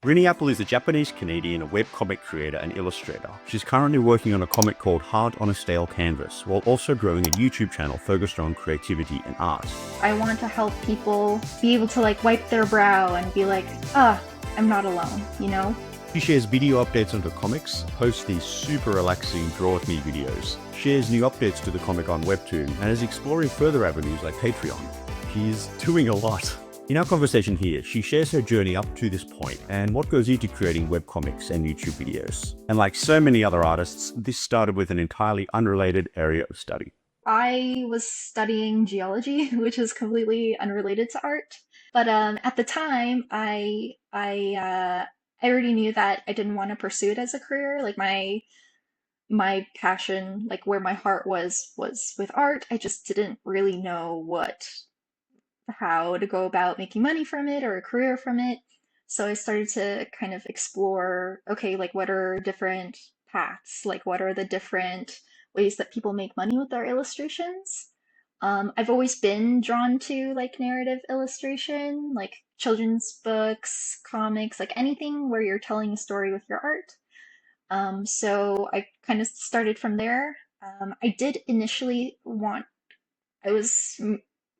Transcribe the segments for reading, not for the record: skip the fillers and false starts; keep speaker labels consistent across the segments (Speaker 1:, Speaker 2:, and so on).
Speaker 1: Riniapple is a Japanese-Canadian webcomic creator and illustrator. She's currently working on a comic called Heart on a Stale Canvas, while also growing a YouTube channel focused on creativity and art.
Speaker 2: I want to help people be able to wipe their brow and be like, I'm not alone, you know?
Speaker 1: She shares video updates on her comics, posts these super relaxing Draw With Me videos, shares new updates to the comic on Webtoon, and is exploring further avenues like Patreon. She's doing a lot. In our conversation here, she shares her journey up to this point and what goes into creating webcomics and YouTube videos. And like so many other artists, this started with an entirely unrelated area of study.
Speaker 2: I was studying geology, which is completely unrelated to art. But at the time, I already knew that I didn't want to pursue it as a career. Like my passion, like where my heart was with art. I just didn't really know how to go about making money from it or a career from it. So I started to kind of explore, okay, like what are different paths? Like what are the different ways that people make money with their illustrations? I've always been drawn to like narrative illustration, like children's books, comics, like anything where you're telling a story with your art. So I kind of started from there. I did initially I was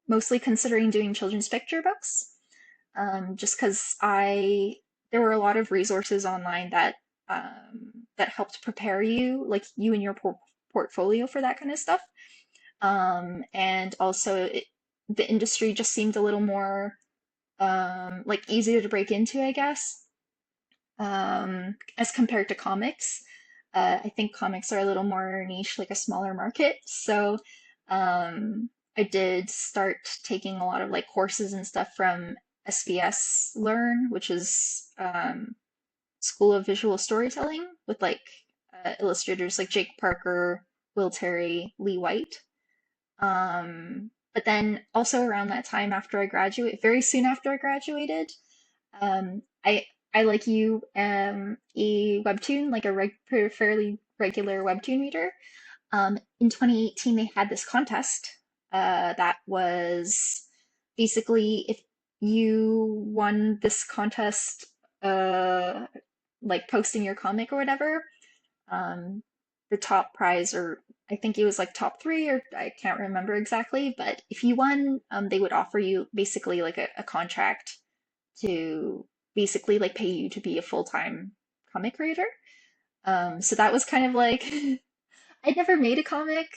Speaker 2: mostly considering doing children's picture books, just because there were a lot of resources online that helped prepare you, like you and your portfolio for that kind of stuff. And also, the industry just seemed a little more like easier to break into, I guess, as compared to comics. I think comics are a little more niche, like a smaller market. So I did start taking a lot of like courses and stuff from SBS Learn, which is School of Visual Storytelling with like illustrators like Jake Parker, Will Terry, Lee White. But then also around that time after I graduated, very soon after I graduated, I like you a webtoon, like a fairly regular webtoon reader. In 2018, they had this contest that was basically if you won this contest, uh, like posting your comic or whatever, um, the top prize, or I think it was like top three, or I can't remember exactly, but if you won, they would offer you basically like a contract to basically like pay you to be a full-time comic creator. So that was kind of like I never made a comic.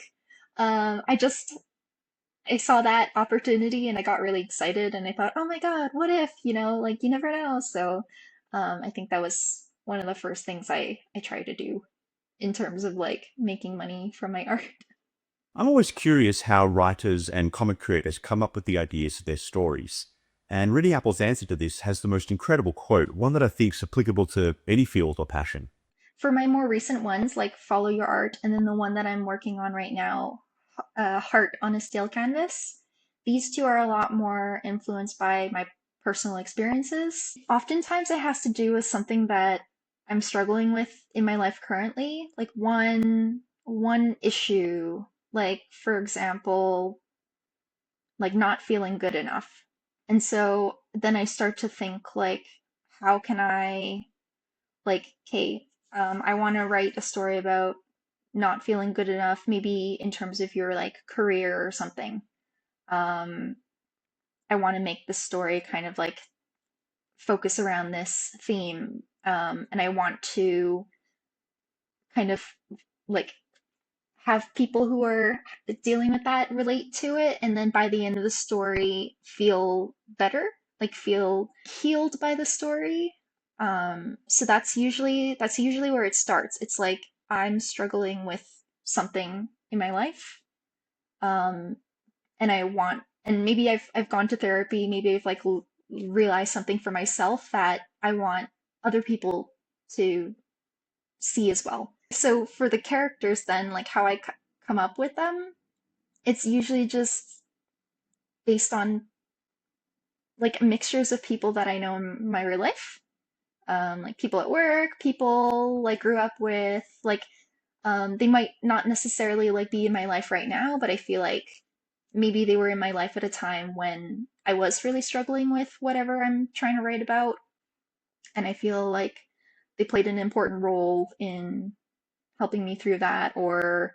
Speaker 2: I saw that opportunity and I got really excited and I thought, oh my God, what if, like you never know. So I think that was one of the first things I tried to do in terms of like making money from my art.
Speaker 1: I'm always curious how writers and comic creators come up with the ideas for their stories. And Really Apple's answer to this has the most incredible quote, one that I think is applicable to any field or passion.
Speaker 2: For my more recent ones, like Follow Your Art, and then the one that I'm working on right now, Heart on a Stale Canvas, these two are a lot more influenced by my personal experiences. Oftentimes, it has to do with something that I'm struggling with in my life currently, like one issue, like for example, like not feeling good enough. And so then I start to think like, how can I like, okay, I want to write a story about not feeling good enough, maybe in terms of your like career or something. Um, I want to make the story kind of like focus around this theme. And I want to kind of like have people who are dealing with that relate to it. And then by the end of the story, feel better, like feel healed by the story. So that's usually where it starts. It's like I'm struggling with something in my life, um, and and maybe I've gone to therapy, maybe I've like realized something for myself that I want other people to see as well. So for the characters, then like how I come up with them, it's usually just based on like mixtures of people that I know in my real life, like people at work, people like grew up with, like they might not necessarily like be in my life right now, but I feel like maybe they were in my life at a time when I was really struggling with whatever I'm trying to write about. and I feel like they played an important role in helping me through that, or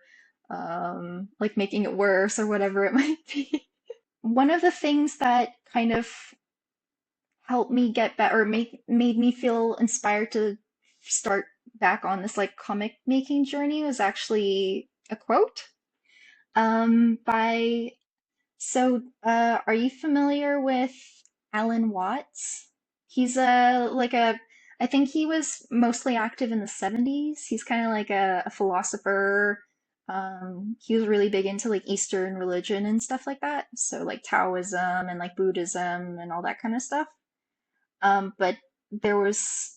Speaker 2: like making it worse or whatever it might be. One of the things that kind of helped me get better, or made me feel inspired to start back on this like comic making journey was actually a quote by are you familiar with Alan Watts? He's I think he was mostly active in the 70s. He's kind of like a philosopher. He was really big into like Eastern religion and stuff like that. So like Taoism and like Buddhism and all that kind of stuff. But there was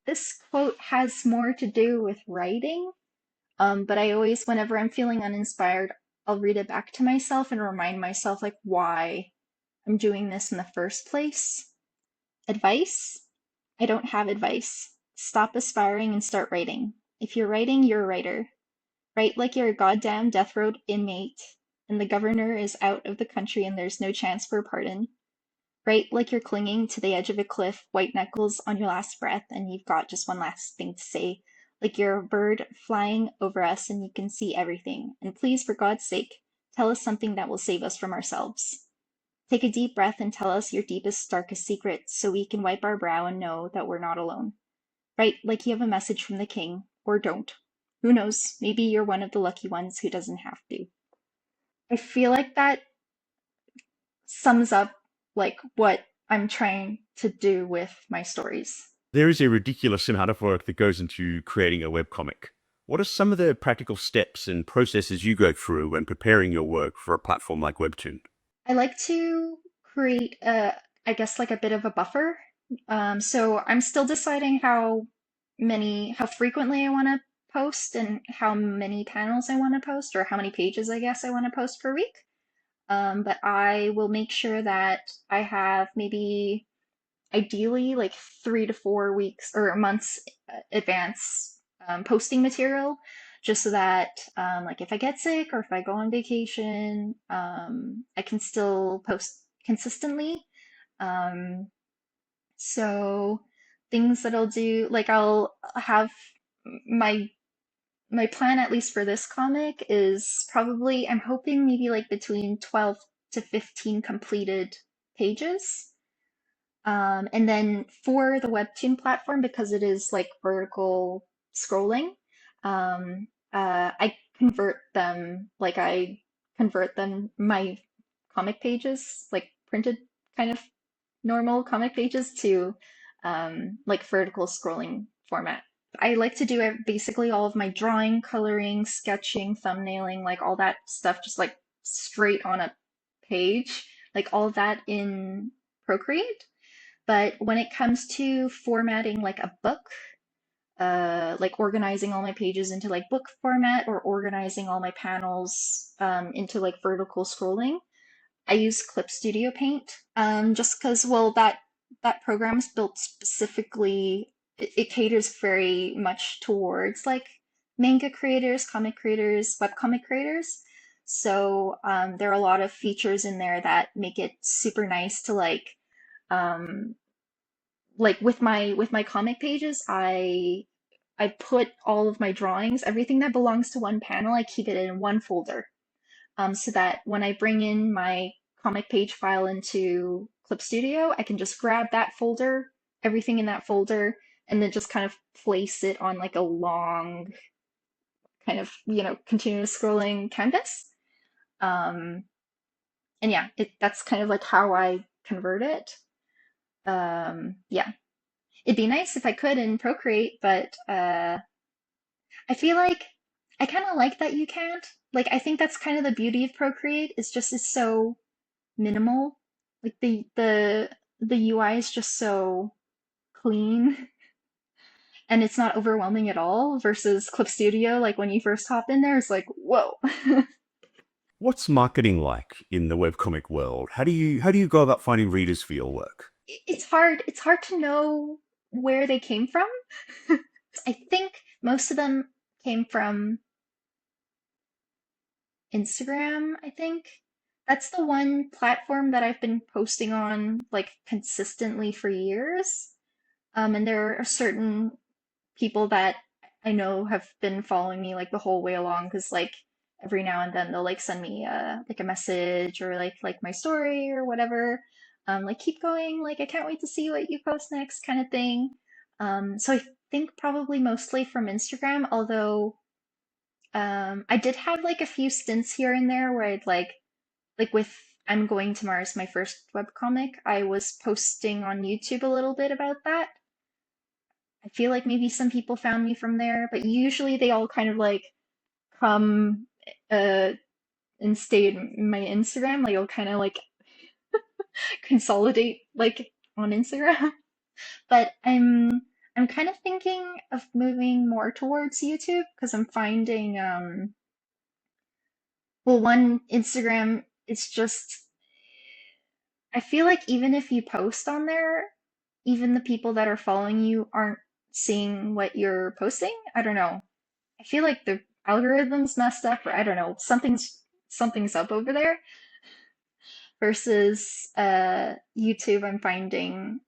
Speaker 2: this quote has more to do with writing. But I always, whenever I'm feeling uninspired, I'll read it back to myself and remind myself like why I'm doing this in the first place. Advice? I don't have advice. Stop aspiring and start writing. If you're writing, you're a writer. Write like you're a goddamn death row inmate and the governor is out of the country and there's no chance for a pardon. Write like you're clinging to the edge of a cliff, white knuckles on your last breath, and you've got just one last thing to say. Like you're a bird flying over us and you can see everything. And please, for God's sake, tell us something that will save us from ourselves. Take a deep breath and tell us your deepest, darkest secret so we can wipe our brow and know that we're not alone. Write like you have a message from the king, or don't. Who knows? Maybe you're one of the lucky ones who doesn't have to. I feel like that sums up like what I'm trying to do with my stories.
Speaker 1: There is a ridiculous amount of work that goes into creating a webcomic. What are some of the practical steps and processes you go through when preparing your work for a platform like Webtoon?
Speaker 2: I like to create I guess like a bit of a buffer. So I'm still deciding how frequently I want to post and how many panels I want to post, or how many pages I guess I want to post per week. But I will make sure that I have maybe ideally like 3 to 4 weeks or months advance posting material, just so that like if I get sick or if I go on vacation, I can still post consistently. Um, so things that I'll do, like I'll have my my plan, at least for this comic, is probably I'm hoping maybe like between 12 to 15 completed pages. And then for the Webtoon platform, because it is like vertical scrolling, I convert them, my comic pages, like printed kind of normal comic pages, to like vertical scrolling format. I like to do basically all of my drawing, coloring, sketching, thumbnailing, like all that stuff, just like straight on a page, like all of that in Procreate. But when it comes to formatting like a book, like organizing all my pages into like book format, or organizing all my panels into like vertical scrolling, I use Clip Studio Paint, just because, well, that program's built specifically, it caters very much towards like manga creators, comic creators, webcomic creators. So there are a lot of features in there that make it super nice to um, like with my comic pages, I put all of my drawings, everything that belongs to one panel, I keep it in one folder. So that when I bring in my comic page file into Clip Studio, I can just grab that folder, everything in that folder, and then just kind of place it on like a long kind of, continuous scrolling canvas. Um, and yeah, that's kind of like how I convert it. Yeah. It'd be nice if I could in Procreate, but I feel like I kind of like that you can't. Like, I think that's kind of the beauty of Procreate. It's so minimal. Like the UI is just so clean and it's not overwhelming at all. Versus Clip Studio, like when you first hop in there, it's like whoa.
Speaker 1: What's marketing like in the webcomic world? How do you go about finding readers for your work?
Speaker 2: It's hard. It's hard to know where they came from. I think most of them came from Instagram, I think. That's the one platform that I've been posting on like consistently for years. And there are certain people that I know have been following me like the whole way along because like every now and then they'll like send me like a message or like my story or whatever. Like keep going, like I can't wait to see what you post next kind of thing. So I think probably mostly from Instagram, although I did have like a few stints here and there where I'd like with I'm Going to Mars, my first webcomic, I was posting on YouTube a little bit about that. I feel like maybe some people found me from there, but usually they all kind of like come uh and stay in my Instagram. Like I'll kind of like consolidate like on Instagram. But I'm kind of thinking of moving more towards YouTube because I'm finding well, one, Instagram, it's just I feel like even if you post on there, even the people that are following you aren't seeing what you're posting. I don't know. I feel like the algorithm's messed up, or I don't know, something's up over there. Versus YouTube, I'm finding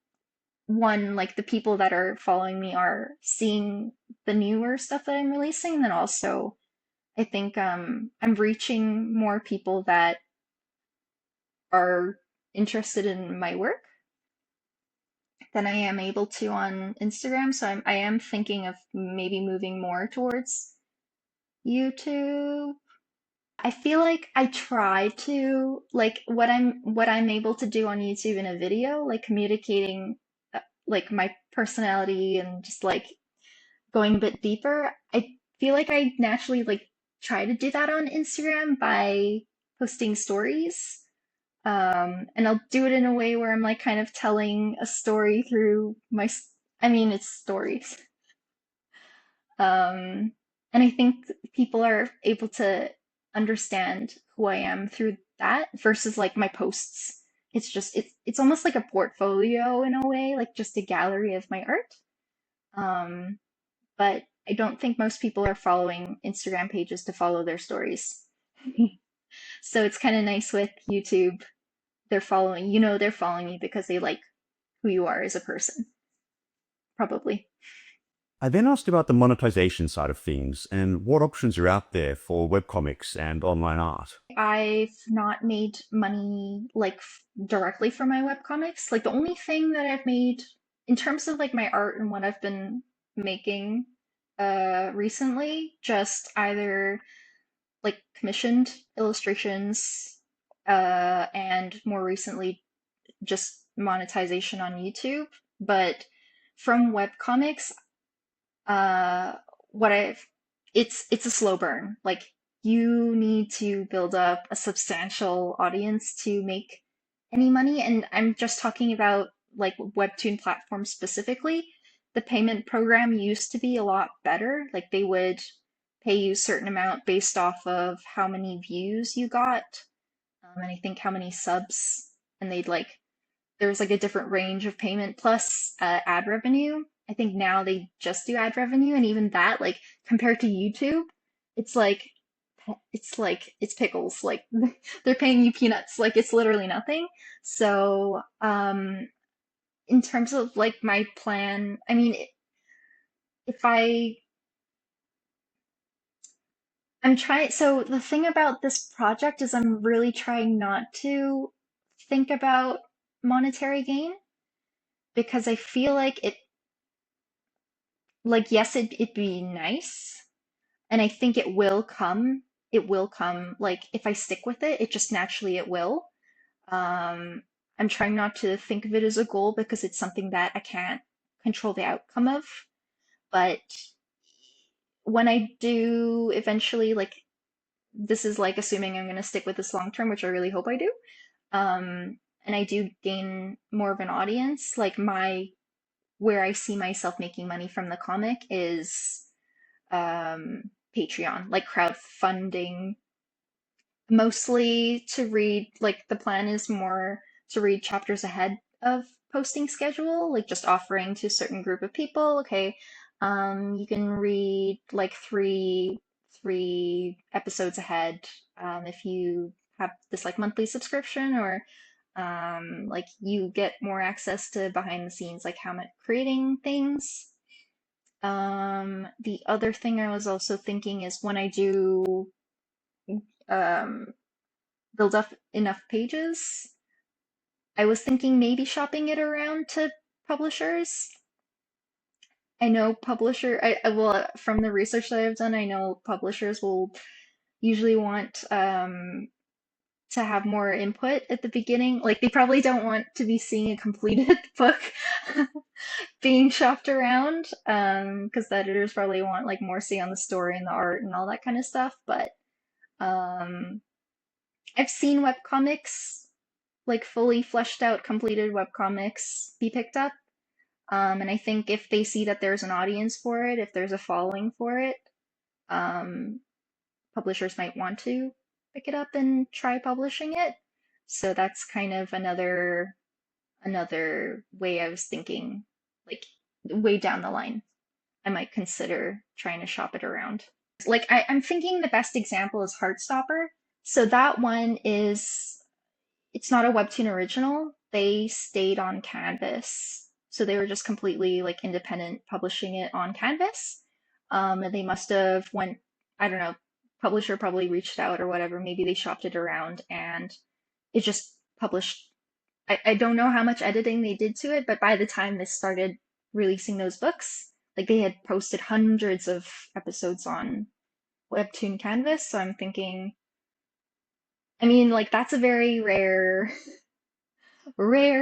Speaker 2: one, like the people that are following me are seeing the newer stuff that I'm releasing. Then also, I think I'm reaching more people that are interested in my work than I am able to on Instagram. So I am thinking of maybe moving more towards YouTube. I feel like I try to like what I'm able to do on YouTube in a video, like communicating like my personality and just like going a bit deeper. I feel like I naturally like try to do that on Instagram by posting stories. And I'll do it in a way where I'm like kind of telling a story through I mean, it's stories. Um, and I think people are able to understand who I am through that versus like my posts. It's almost like a portfolio in a way, like just a gallery of my art. Um, but I don't think most people are following Instagram pages to follow their stories. So it's kind of nice with YouTube. They're following you because they like who you are as a person, probably.
Speaker 1: I then asked about the monetization side of things and what options are out there for webcomics and online art.
Speaker 2: I've not made money like directly from my webcomics. Like the only thing that I've made in terms of like my art and what I've been making recently, just either like commissioned illustrations and more recently just monetization on YouTube. But from webcomics, uh what I've it's a slow burn. Like you need to build up a substantial audience to make any money. And I'm just talking about like Webtoon platforms specifically. The payment program used to be a lot better. Like they would pay you a certain amount based off of how many views you got, and I think how many subs, and they'd like there was like a different range of payment plus ad revenue. I think now they just do ad revenue, and even that, like compared to YouTube, it's like it's pickles. Like they're paying you peanuts. Like it's literally nothing. So, in terms of like my plan, I mean, if I'm trying. So the thing about this project is I'm really trying not to think about monetary gain because I feel like yes, it'd be nice, and I think it will come. It will come. Like if I stick with it, it just naturally it will. Um, I'm trying not to think of it as a goal because it's something that I can't control the outcome of. But when I do eventually, like this is like assuming I'm going to stick with this long term, which I really hope I do. And I do gain more of an audience. Like my where I see myself making money from the comic is Patreon, like crowdfunding, mostly to read. Like the plan is more to read chapters ahead of posting schedule, like just offering to a certain group of people. Okay, you can read like three episodes ahead if you have this like monthly subscription, or Like you get more access to behind the scenes, like how I'm creating things. The other thing I was also thinking is when I do um, build up enough pages, I was thinking maybe shopping it around to publishers. I know well, from the research that I've done, I know publishers will usually want to have more input at the beginning. Like they probably don't want to be seeing a completed book being shopped around, because the editors probably want like more say on the story and the art and all that kind of stuff. But um, I've seen webcomics, like fully fleshed out, completed webcomics be picked up. And I think if they see that there's an audience for it, if there's a following for it, um, publishers might want to pick it up and try publishing it. So that's kind of another way I was thinking, like way down the line, I might consider trying to shop it around. Like I'm thinking the best example is Heartstopper. So that one is it's not a webtoon original. They stayed on Canvas. So they were just completely like independent publishing it on Canvas. And they must have went, I don't know, publisher probably reached out or whatever. Maybe they shopped it around and it just published. I don't know how much editing they did to it, but by the time they started releasing those books, like they had posted hundreds of episodes on Webtoon Canvas. So I'm thinking, I mean, like that's a very rare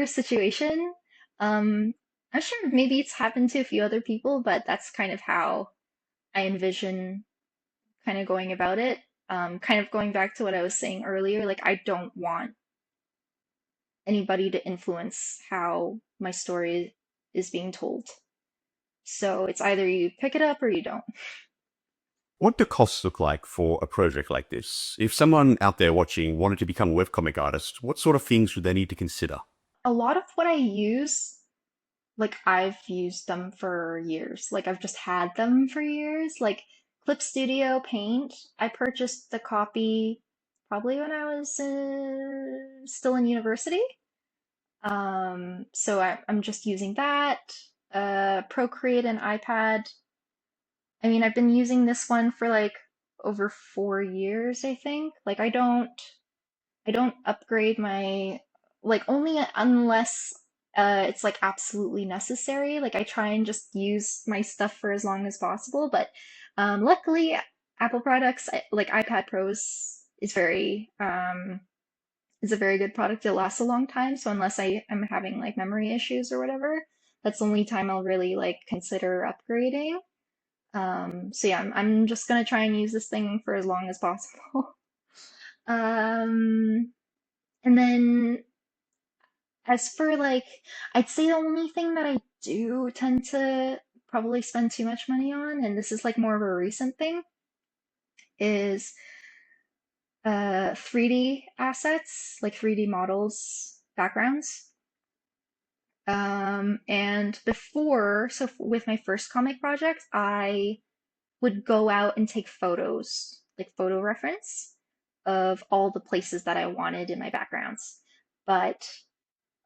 Speaker 2: situation. Um, I'm sure maybe it's happened to a few other people, but that's kind of how I envision kind of going about it. Kind of going back to what I was saying earlier, like I don't want anybody to influence how my story is being told. So it's either you pick it up or you don't.
Speaker 1: What do costs look like for a project like this? If someone out there watching wanted to become a webcomic artist, what sort of things would they need to consider?
Speaker 2: A lot of what I use, like I've used them for years. Like I've just had them for years. Like Clip Studio Paint, I purchased the copy probably when I was still in university. So I'm just using that. Procreate and iPad. I mean, I've been using this one for like over 4 years, I think. Like I don't upgrade my like only unless it's like absolutely necessary. Like I try and just use my stuff for as long as possible. But luckily, Apple products like iPad Pros is a very good product. It lasts a long time. So unless I am having like memory issues or whatever, that's the only time I'll really like consider upgrading. So yeah, I'm just gonna try and use this thing for as long as possible. Um, and then as for like, I'd say the only thing that I do tend to probably spend too much money on, and this is like more of a recent thing, is 3D assets, like 3D models, backgrounds. And before, so with my first comic project, I would go out and take photos, like photo reference of all the places that I wanted in my backgrounds. But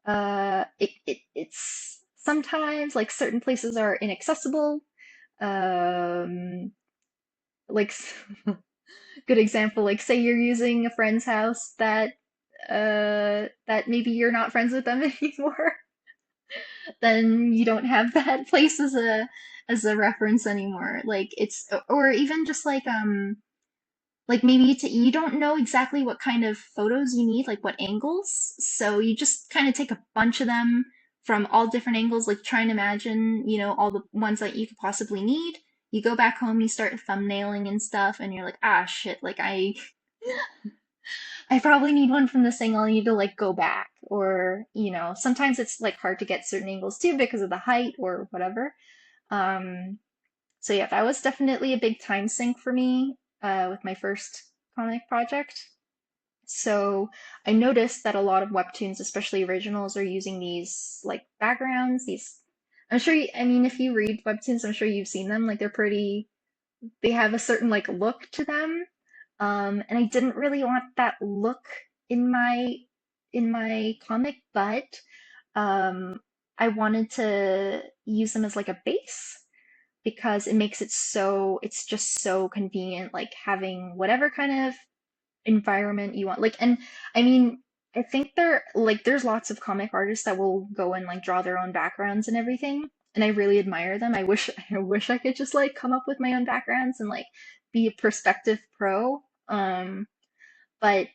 Speaker 2: it's sometimes like certain places are inaccessible. Like good example, like say you're using a friend's house that maybe you're not friends with them anymore, then you don't have that place as a reference anymore. Like it's or even just like maybe you don't know exactly what kind of photos you need, like what angles. So you just kind of take a bunch of them from all different angles, like try and imagine, all the ones that you could possibly need. You go back home, you start thumbnailing and stuff, and you're like, ah, shit, like I probably need one from this angle. I need to like go back, or sometimes it's like hard to get certain angles too because of the height or whatever. Um, so yeah, that was definitely a big time sink for me with my first comic project. So I noticed that a lot of webtoons, especially originals, are using these like backgrounds. I'm sure. I mean, if you read webtoons, I'm sure you've seen them. Like they're pretty. They have a certain like look to them, and I didn't really want that look in my in my comic, but um, I wanted to use them as like a base because it makes it so it's just so convenient, like having whatever kind of environment you want. Like, and I mean, I think there's lots of comic artists that will go and like draw their own backgrounds and everything, and I really admire them. I wish I could just like come up with my own backgrounds and like be a perspective pro. But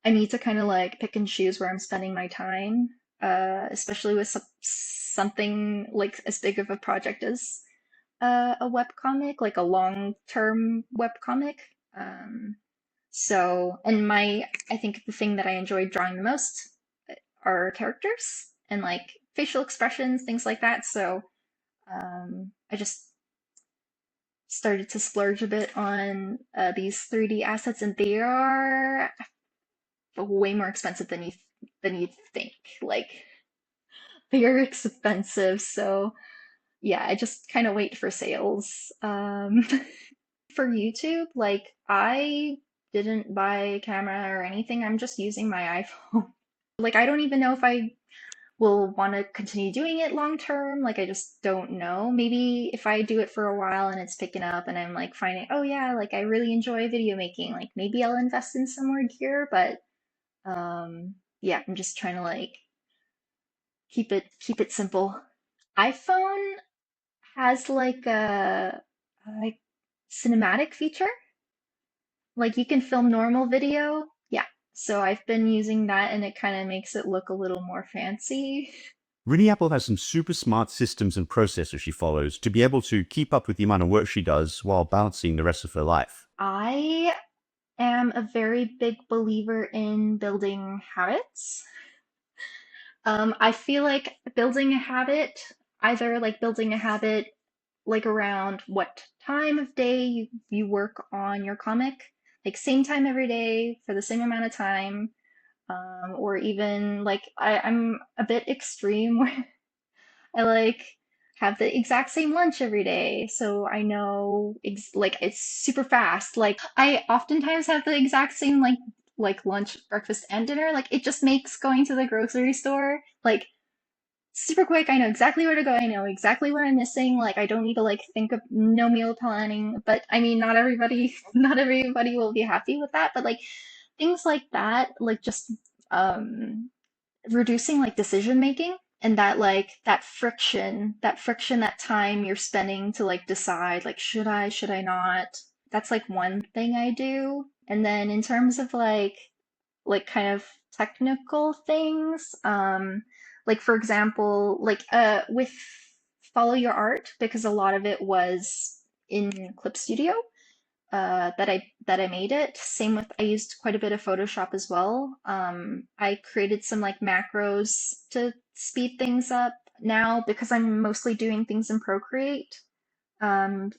Speaker 2: I need to kind of like pick and choose where I'm spending my time, especially with something like as big of a project as a webcomic, like a long-term webcomic. Um, and I think the thing that I enjoyed drawing the most are characters and like facial expressions, things like that. So I just started to splurge a bit on these 3D assets, and they are way more expensive than you think. Like they are expensive, so yeah, I just kind of wait for sales. For YouTube, like I didn't buy a camera or anything. I'm just using my iPhone. Like I don't even know if I will want to continue doing it long term. Like I just don't know. Maybe if I do it for a while and it's picking up and I'm like finding, oh yeah, like I really enjoy video making, like maybe I'll invest in some more gear, but yeah, I'm just trying to like keep it simple. iPhone has like a cinematic feature. Like you can film normal video. Yeah. So I've been using that and it kind of makes it look a little more fancy.
Speaker 1: Riniapple has some super smart systems and processes she follows to be able to keep up with the amount of work she does while balancing the rest of her life.
Speaker 2: I am a very big believer in building habits. I feel like building a habit, either like building a habit like around what time of day you work on your comic, like same time every day for the same amount of time, or even like I'm a bit extreme where I like have the exact same lunch every day, so I know like it's super fast. Like I oftentimes have the exact same like lunch, breakfast, and dinner. Like it just makes going to the grocery store like super quick. I know exactly where to go. I know exactly what I'm missing. Like I don't need to like think of no meal planning. But I mean, not everybody not everybody will be happy with that. But like things like that, like just um reducing like decision making and that like that time you're spending to like decide like should I not. That's like one thing I do. And then in terms of like kind of technical things, like for example like with follow your art, because a lot of it was in Clip Studio, that I made it. Same with I used quite a bit of Photoshop as well. I created some like macros to speed things up. Now because I'm mostly doing things in Procreate, um,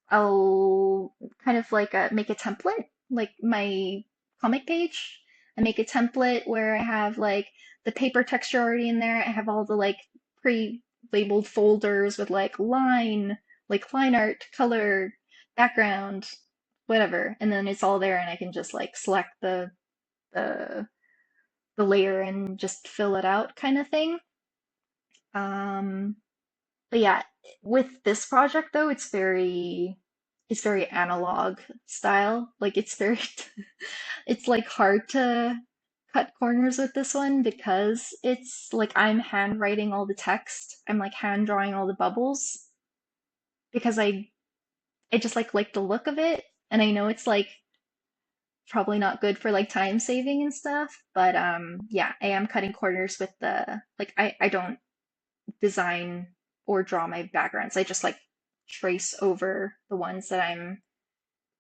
Speaker 2: I'll kind of like make a template, like my comic page. I make a template where I have like the paper texture already in there. I have all the like pre-labeled folders with like line art, color, background, whatever, and then it's all there, and I can just like select the the layer and just fill it out, kind of thing. Um, but yeah, with this project though, it's very analog style. Like it's very it's like hard to cut corners with this one because it's like I'm handwriting all the text. I'm like hand drawing all the bubbles because I just like the look of it, and I know it's like probably not good for like time saving and stuff, but yeah, I am cutting corners with the like I don't design or draw my backgrounds. I just like trace over the ones that I'm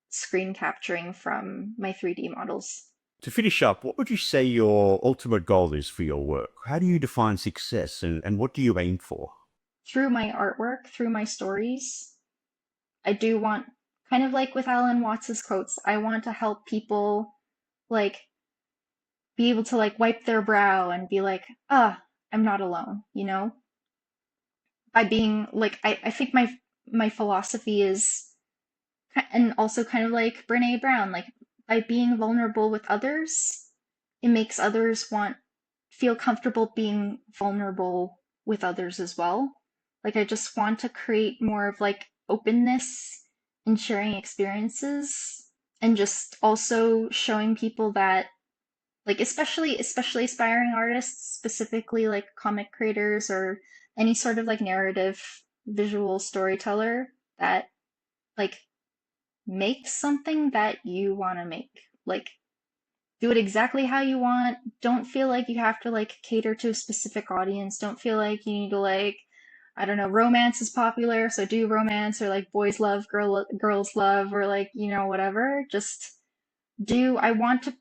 Speaker 2: screen capturing from my 3D models.
Speaker 1: To finish up, what would you say your ultimate goal is for your work? How do you define success and what do you aim for?
Speaker 2: Through my artwork, through my stories, I do want, kind of like with Alan Watts's quotes, I want to help people like be able to like wipe their brow and be like, ah, I'm not alone, you know? By being like I think my philosophy is, and also kind of like Brene Brown, like by being vulnerable with others, it makes others want feel comfortable being vulnerable with others as well. Like I just want to create more of like openness and sharing experiences and just also showing people that like especially aspiring artists, specifically like comic creators or any sort of like narrative visual storyteller that like make something that you want to make. Like do it exactly how you want. Don't feel like you have to like cater to a specific audience. Don't feel like you need to like, I don't know, romance is popular, so do romance or like boys love, girls love, or like, whatever. Just do, I want to,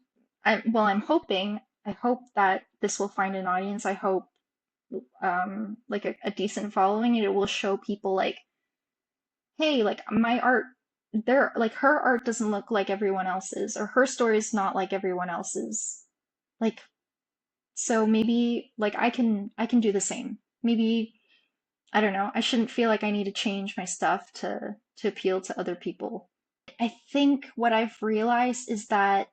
Speaker 2: I'm hoping, I hope that this will find an audience. I hope like a decent following and it will show people like, hey, like my art, their like her art doesn't look like everyone else's, or her story is not like everyone else's. Like so maybe like I can do the same. Maybe I don't know. I shouldn't feel like I need to change my stuff to appeal to other people. I think what I've realized is that,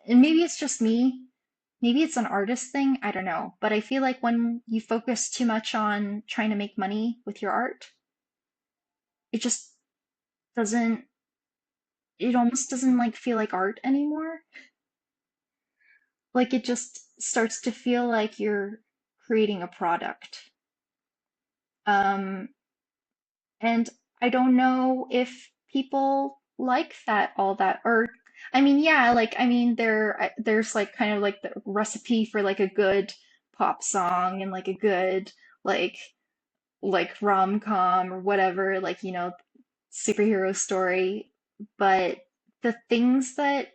Speaker 2: and maybe it's just me, maybe it's an artist thing, I don't know, but I feel like when you focus too much on trying to make money with your art, it just doesn't, it almost doesn't like feel like art anymore. Like it just starts to feel like you're creating a product. Um, And I don't know if people like that all that or I mean yeah like I mean there's like kind of like the recipe for like a good pop song and like a good like rom-com or whatever like superhero story, but the things that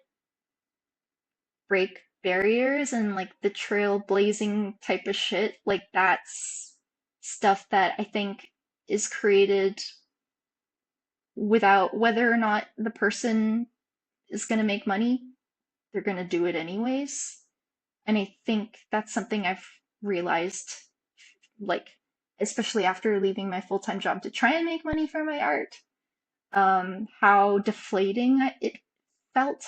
Speaker 2: break barriers and like the trailblazing type of shit, like that's stuff that I think is created without whether or not the person is going to make money, they're going to do it anyways. And I think that's something I've realized, like, especially after leaving my full time job to try and make money from my art, how deflating it felt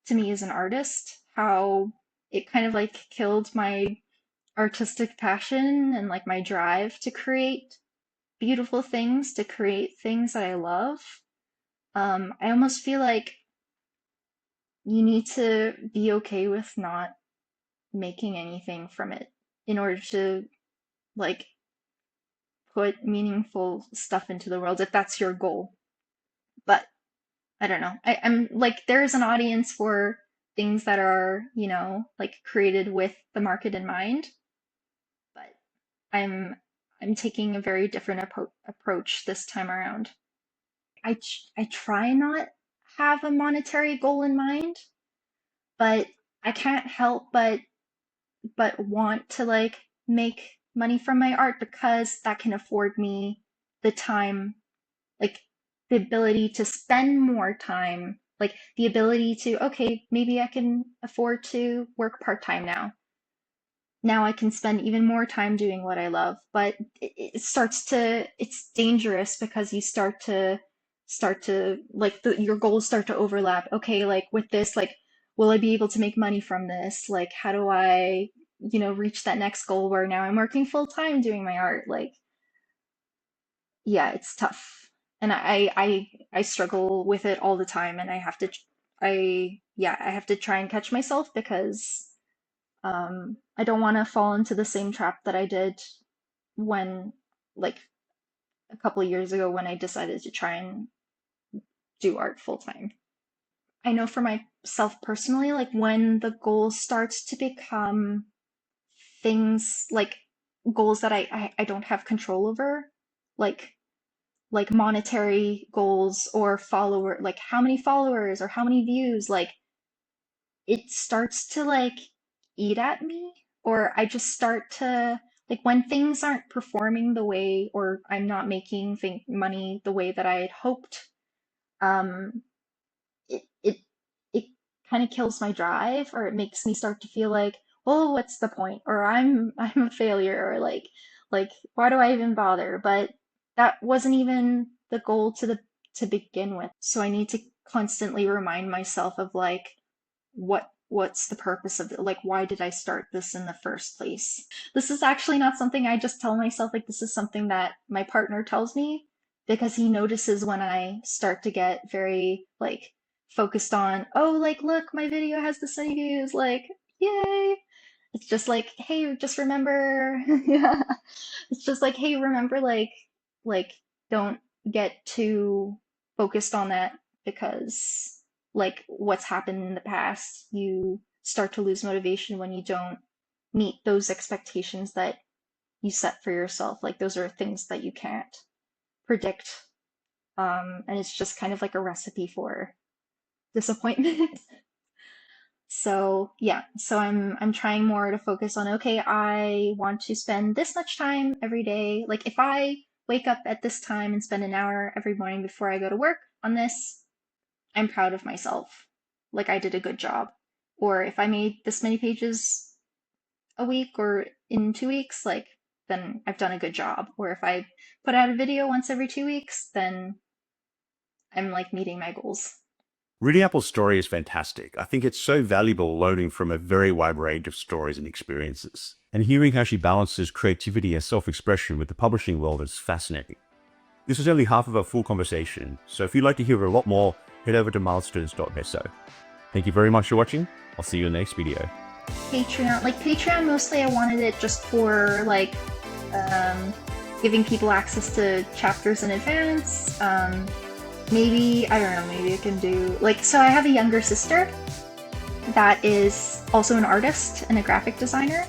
Speaker 2: to me as an artist, how it kind of like killed my artistic passion and like my drive to create beautiful things, to create things that I love. I almost feel like you need to be okay with not making anything from it in order to like put meaningful stuff into the world if that's your goal. But I don't know. I'm like there's an audience for things that are, like created with the market in mind, but I'm taking a very different approach this time around. I try not have a monetary goal in mind, but I can't help but want to like make money from my art because that can afford me the time, like the ability to spend more time, like the ability to, okay, maybe I can afford to work part-time now. Now I can spend even more time doing what I love, but it's dangerous because you start to like your goals start to overlap. Okay, like with this, like, will I be able to make money from this? Like, how do I, reach that next goal where now I'm working full time doing my art? Like, yeah, it's tough. And I struggle with it all the time and I have to try and catch myself because I don't want to fall into the same trap that I did when, like, a couple of years ago when I decided to try and do art full time. I know for myself personally, like, when the goal starts to become things like goals that I don't have control over, like, monetary goals or like how many followers or how many views, like, it starts to like eat at me, or I just start to like when things aren't performing the way or I'm not making money the way that I had hoped, um it it it kind of kills my drive, or it makes me start to feel like, well, what's the point, or I'm a failure, or like why do I even bother? But that wasn't even the goal to begin with, so I need to constantly remind myself of like what what's the purpose of it? Like, why did I start this in the first place? This is actually not something I just tell myself, like, this is something that my partner tells me because he notices when I start to get very, like, focused on, oh, like, look, my video has this many views, like, yay. It's just like, hey, just remember, yeah. It's just like, hey, remember, like, don't get too focused on that because, like, what's happened in the past, you start to lose motivation when you don't meet those expectations that you set for yourself. Like, those are things that you can't predict. And it's just kind of like a recipe for disappointment. So yeah, so I'm trying more to focus on, okay, I want to spend this much time every day. Like if I wake up at this time and spend an hour every morning before I go to work on this, I'm proud of myself. Like I did a good job. Or if I made this many pages a week or in 2 weeks, like then I've done a good job. Or if I put out a video once every 2 weeks, then I'm like meeting my goals.
Speaker 1: Riniapple's story is fantastic. I think it's so valuable learning from a very wide range of stories and experiences. And hearing how she balances creativity and self-expression with the publishing world is fascinating. This is only half of our full conversation, so if you'd like to hear a lot more, head over to milestones.so. Thank you very much for watching. I'll see you in the next video.
Speaker 2: Patreon mostly I wanted it just for like giving people access to chapters in advance. Maybe, I don't know, maybe I can do, like, so I have a younger sister that is also an artist and a graphic designer,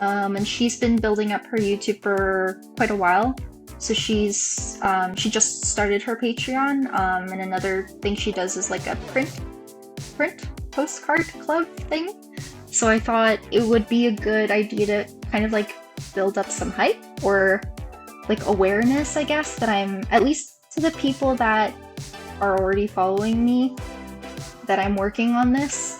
Speaker 2: and she's been building up her YouTube for quite a while. So she just started her Patreon, and another thing she does is like a print postcard club thing. So I thought it would be a good idea to kind of like build up some hype or like awareness, I guess, that I'm, at least to the people that are already following me, that I'm working on this.